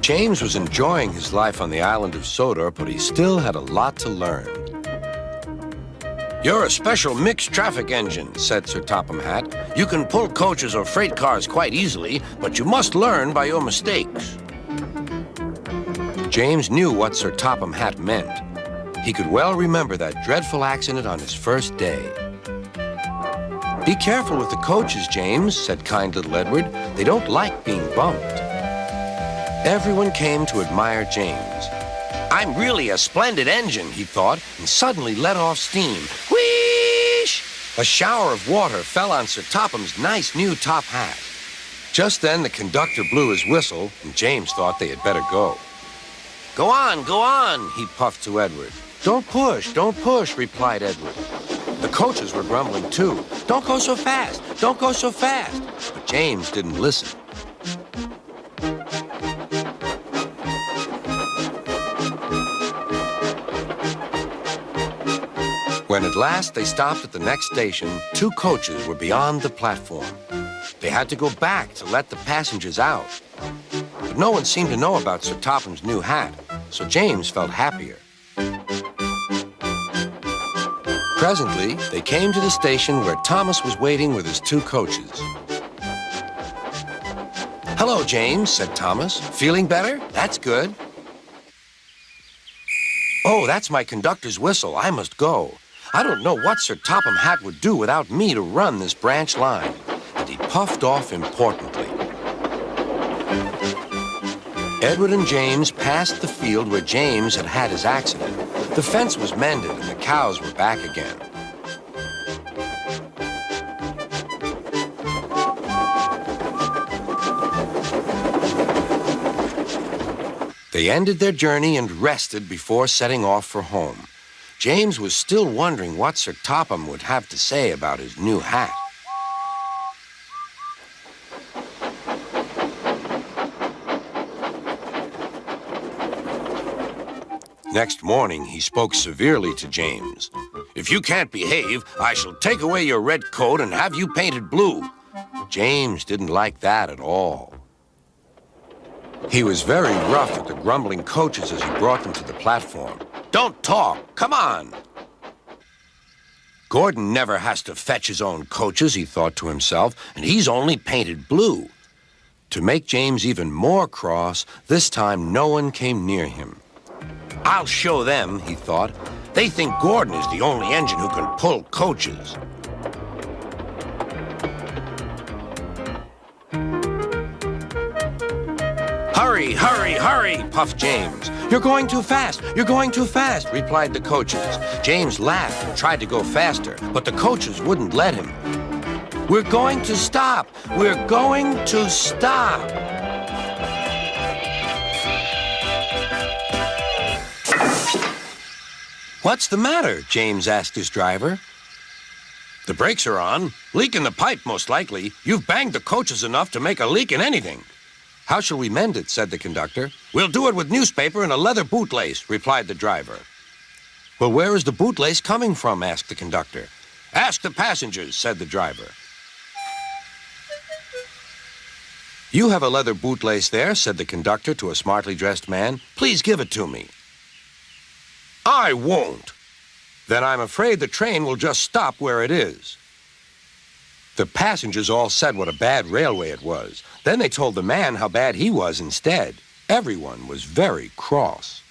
James was enjoying his life on the island of Sodor, but he still had a lot to learn. "You're a special mixed traffic engine," said Sir Topham Hatt. "You can pull coaches or freight cars quite easily, but you must learn by your mistakes." James knew what Sir Topham Hatt meant. He could well remember that dreadful accident on his first day. "Be careful with the coaches, James," said kind little Edward. "They don't like being bumped." Everyone came to admire James. "I'm really a splendid engine," he thought, and suddenly let off steam. Whoosh! A shower of water fell on Sir Topham's nice new top hat. Just then the conductor blew his whistle, and James thought they had better go. Go on," he puffed to Edward. Don't push," replied Edward. The coaches were grumbling too. Don't go so fast. But James didn't listen. When at last they stopped at the next station, 2 coaches were beyond the platform. They had to go back to let the passengers out. But no one seemed to know about Sir Topham's new hat, so James felt happier. Presently, they came to the station where Thomas was waiting with his 2 coaches. "Hello, James," said Thomas. "Feeling better? That's good." "Oh, that's my conductor's whistle. I must go. I don't know what Sir Topham Hatt would do without me to run this branch line." And he puffed off importantly. Edward and James passed the field where James had had his accident. The fence was mended and the cows were back again. They ended their journey and rested before setting off for home. James was still wondering what Sir Topham would have to say about his new hat. Next morning, he spoke severely to James. "If you can't behave, I shall take away your red coat and have you painted blue." James didn't like that at all. He was very rough at the grumbling coaches as he brought them to the platform. "Don't talk, come on." Gordon never has to fetch his own coaches, he thought to himself, and he's only painted blue. To make James even more cross, this time no one came near him. "I'll show them," he thought. "They think Gordon is the only engine who can pull coaches." Hurry, puffed James. You're going too fast, replied the coaches. James laughed and tried to go faster, but the coaches wouldn't let him. We're going to stop. What's the matter? James asked his driver. The brakes are on. Leak in the pipe, most likely. You've banged the coaches enough to make a leak in anything. How shall we mend it? Said the conductor. We'll do it with newspaper and a leather bootlace, replied the driver. Well, where is the bootlace coming from? Asked the conductor. Ask the passengers, said the driver. You have a leather bootlace there, said the conductor to a smartly dressed man. Please give it to me. I won't. Then I'm afraid the train will just stop where it is. The passengers all said what a bad railway it was. Then they told the man how bad he was instead. Everyone was very cross.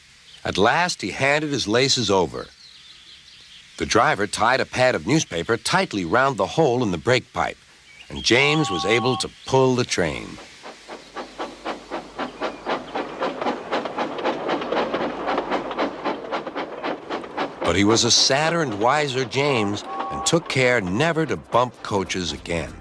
At last, he handed his laces over. The driver tied a pad of newspaper tightly round the hole in the brake pipe, and James was able to pull the train. But he was a sadder and wiser James and took care never to bump coaches again.